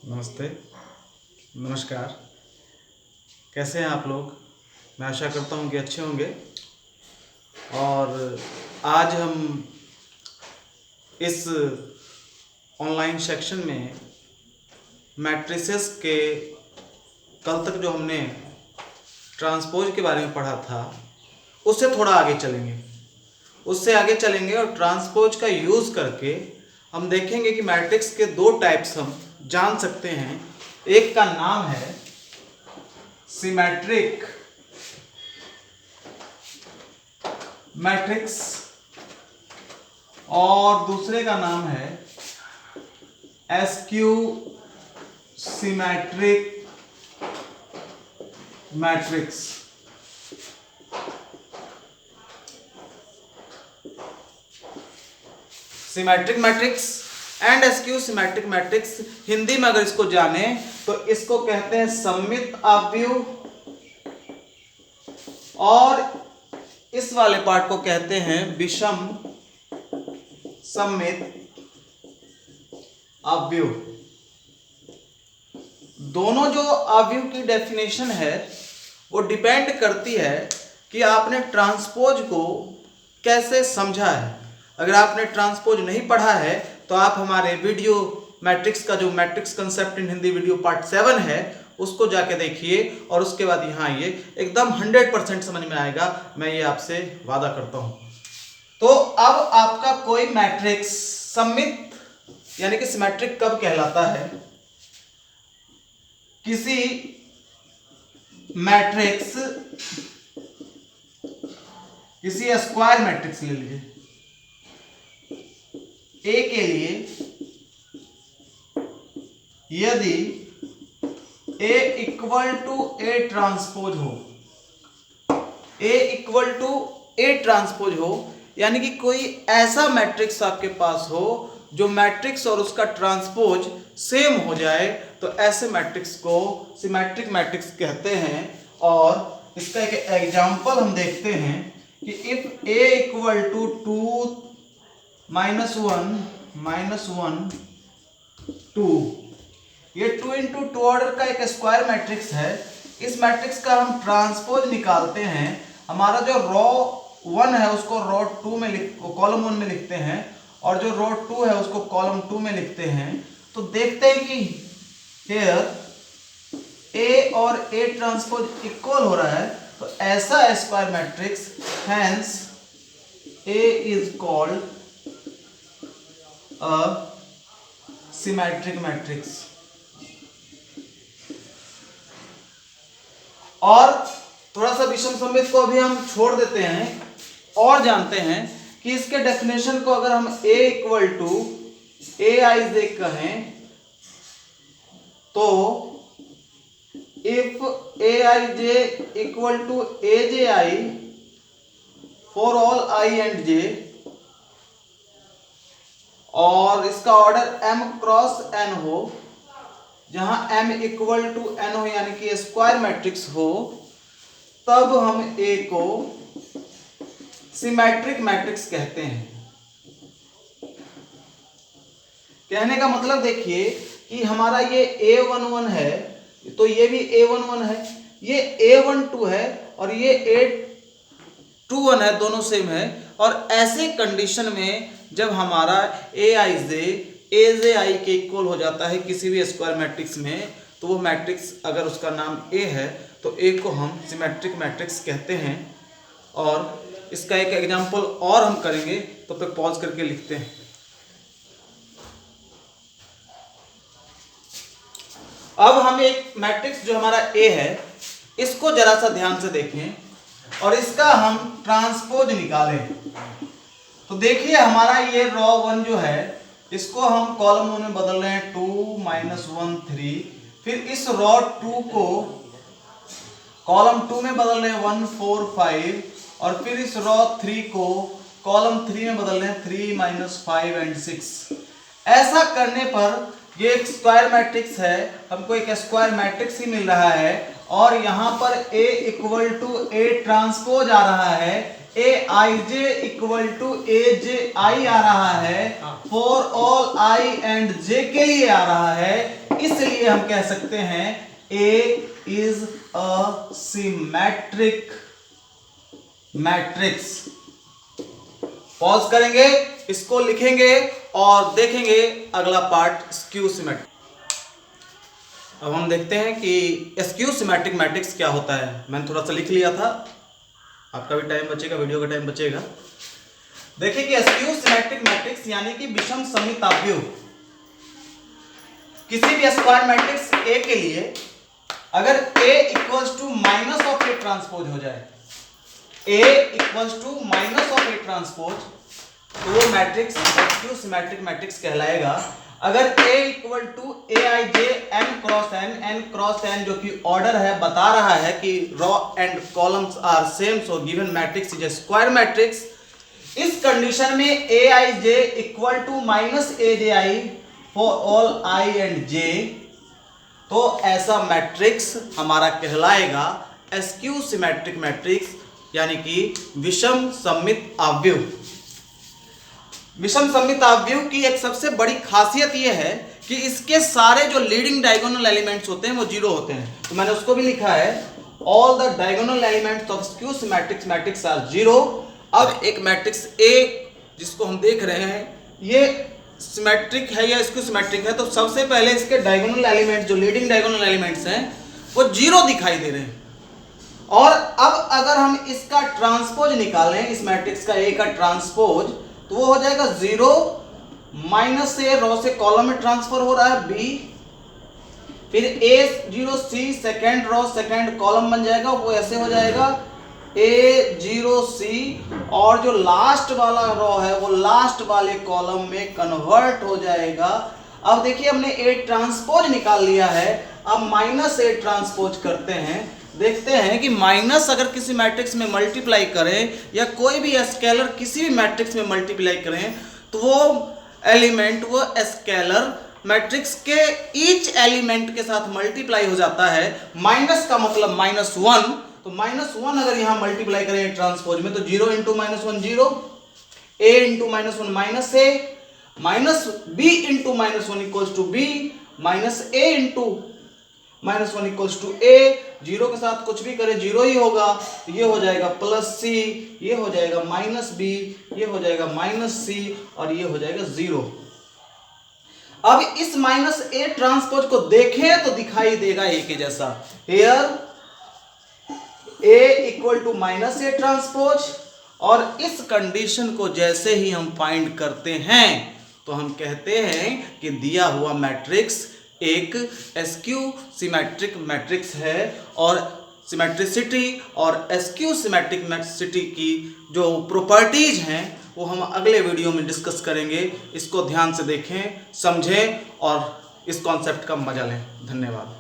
नमस्ते, नमस्कार। कैसे हैं आप लोग? मैं आशा करता हूँ कि अच्छे होंगे। और आज हम इस ऑनलाइन सेक्शन में मैट्रिसेस के कल तक जो हमने ट्रांसपोज के बारे में पढ़ा था उससे थोड़ा आगे चलेंगे और ट्रांसपोज का यूज़ करके हम देखेंगे कि मैट्रिक्स के दो टाइप्स हम जान सकते हैं। एक का नाम है सिमेट्रिक मैट्रिक्स और दूसरे का नाम है SQ symmetric matrix. Symmetric matrix and SQ symmetric matrix, Hindi में अगर इसको जाने तो इसको कहते हैं सममित आव्यूह, और इस वाले पार्ट को कहते हैं विषम सममित आव्यूह। दोनों जो आव्यूह की डेफिनेशन है वो डिपेंड करती है कि आपने ट्रांसपोज को कैसे समझा है। अगर आपने ट्रांसपोज नहीं पढ़ा है तो आप हमारे वीडियो मैट्रिक्स का जो matrix concept in Hindi video part 7 है उसको जाके देखिए और उसके बाद यहाँ आइए, एकदम 100% समझ में आएगा, मैं ये आपसे वादा करता हूँ। तो अब आपका कोई मैट्रिक्स सममित यानी कि सिमेट्रिक कब कहलाता है? किसी मैट्रिक्स, किसी स्क्वायर मैट्रिक्स ले लीजिए ए के लिए, यदि A equal to A transpose हो, A equal to A transpose हो, यानी कि कोई ऐसा मैट्रिक्स आपके पास हो जो मैट्रिक्स और उसका ट्रांसपोज सेम हो जाए, तो ऐसे मैट्रिक्स को सिमेट्रिक मैट्रिक्स कहते हैं। और इसका एक एग्जांपल हम देखते हैं कि इफ A इक्वल टू 2 -1 2, ये 2 इंटू 2 ऑर्डर का एक स्क्वायर मैट्रिक्स है। इस मैट्रिक्स का हम ट्रांसपोज निकालते हैं। हमारा जो रो 1 है उसको रो 2 में कॉलम 1 में लिखते हैं और जो रो 2 है उसको कॉलम 2 में लिखते हैं। तो देखते हैं कि हियर A और A ट्रांसपोज इक्वल हो रहा है, तो ऐसा square matrix, hence A is called a symmetric matrix. और थोड़ा सा विषम सममित को अभी हम छोड़ देते हैं और जानते हैं कि इसके डेफिनेशन को अगर हम A equal to A I J कहें तो if A I J equal to A J I for all I and J, और इसका ऑर्डर m क्रॉस n हो, जहां m इक्वल टू n हो यानी कि स्क्वायर मैट्रिक्स हो, तब हम A को सिमेट्रिक मैट्रिक्स कहते हैं। कहने का मतलब देखिए कि हमारा ये A11 है तो ये भी A11 है, ये A12 है और ये A21 है, दोनों सेम है। और ऐसे कंडीशन में जब हमारा ए आई जे ए जे आई के इक्वल हो जाता है किसी भी स्क्वायर मैट्रिक्स में, तो वो मैट्रिक्स अगर उसका नाम ए है तो ए को हम सिमेट्रिक मैट्रिक्स कहते हैं। और इसका एक एग्जांपल और हम करेंगे, तो फिर पॉज करके लिखते हैं। अब हम एक मैट्रिक्स जो हमारा ए है इसको जरा सा ध्यान से देखें और इसका हम ट्रांसपोज निकालें। तो देखिए हमारा ये रो 1 जो है इसको हम कॉलम 1 में बदल रहे हैं 2 -1 3, फिर इस रो 2 को कॉलम 2 में बदल रहे हैं 1 4 5, और फिर इस रो 3 को कॉलम 3 में बदल रहे हैं 3 -5 एंड 6। ऐसा करने पर ये एक स्क्वायर मैट्रिक्स है, हमको एक स्क्वायर मैट्रिक्स ही मिल रहा है। और यहाँ पर A equal to A transpose आ रहा है, ए I J equal to A J आई आ रहा है, फॉर ऑल आई एंड जे के लिए आ रहा है। इसलिए हम कह सकते हैं A is a symmetric matrix। Pause करेंगे, इसको लिखेंगे और देखेंगे अगला पार्ट स्क्यू सिमेट्रिक। अब हम देखते हैं कि स्क्यू सिमेट्रिक मैट्रिक्स क्या होता है। मैंने थोड़ा सा लिख लिया था, आपका भी टाइम बचेगा, वीडियो का टाइम बचेगा। देखिए कि स्क्यू सिमेट्रिक मैट्रिक्स यानी कि विषम सममिताव्यूह। किसी भी स्क्वायर मैट्रिक्स ए के लिए अगर A equals to minus of A transpose हो जाए, A equals to minus of A transpose, तो वो मैट्रिक्स स्क्यू सिमेट्रिक मैट्रिक्स कहलाएगा। अगर A equal to Aij n cross n जो कि ऑर्डर है बता रहा है कि row and columns are same, so given matrix is a square matrix. इस कंडीशन में Aij equal to minus Aj for all I and J, तो ऐसा मैट्रिक्स हमारा कहलाएगा स्क्यू सिमेट्रिक मैट्रिक्स यानी कि विषम सममित आव्यूह। विषम सममित आव्यूह की एक सबसे बड़ी खासियत यह है कि इसके सारे जो लीडिंग डायगोनल एलिमेंट्स होते हैं वो जीरो होते हैं। तो मैंने उसको भी लिखा है, all the diagonal elements of skew symmetric matrix are zero. अब एक मैट्रिक्स A जिसको हम देख रहे हैं ये सिमेट्रिक है या स्क्यू सिमेट्रिक है, तो सबसे पहले इसके डायगोनल एलिमेंट्स जो लीडिंग डायगोनल एलिमेंट्स हैं वो जीरो दिखाई दे रहे हैं। और अब अगर हम इसका ट्रांसपोज निकालें, इस मैट्रिक्स का A का ट्रांसपोज, तो वो हो जाएगा जीरो माइनस से रो से कॉलम में ट्रांसफर हो रहा है B, फिर A0C second row second column बन जाएगा, वो ऐसे हो जाएगा A0C, और जो लास्ट वाला रो है वो लास्ट वाले कॉलम में कन्वर्ट हो जाएगा। अब देखिए हमने A ट्रांसपोज निकाल लिया है, अब माइनस A ट्रांसपोज करते हैं। देखते हैं कि माइनस अगर किसी मैट्रिक्स में मल्टीप्लाई करें या कोई भी स्केलर किसी भी मैट्रिक्स में मल्टीप्लाई करें तो वो एलिमेंट वो स्केलर मैट्रिक्स के ईच एलिमेंट के साथ मल्टीप्लाई हो जाता है। माइनस का मतलब -1, तो -1 अगर यहाँ मल्टीप्लाई करें ट्रांसपोज में तो 0 into -1 0, A into -1 minus A, minus B into -1 equals to B, minus A into -1 equals to A। Zero के साथ कुछ भी करें जीरो ही होगा, तो ये हो जाएगा +C, ये हो जाएगा -B, ये हो जाएगा -C और ये हो जाएगा 0। अब इस -A ट्रांसपोज को देखें तो दिखाई देगा A के जैसा। Here A equal to -A transpose, और इस कंडीशन को जैसे ही हम फाइंड करते हैं तो हम कहते हैं कि दिया हुआ मैट्रिक्स एक स्क्यू सिमेट्रिक मैट्रिक्स है। और सिमेट्रिसिटी और स्क्यू सिमेट्रिक मैट्रिसिटी की जो प्रॉपर्टीज हैं वो हम अगले वीडियो में डिस्कस करेंगे। इसको ध्यान से देखें, समझें और इस कॉन्सेप्ट का मजा लें। धन्यवाद।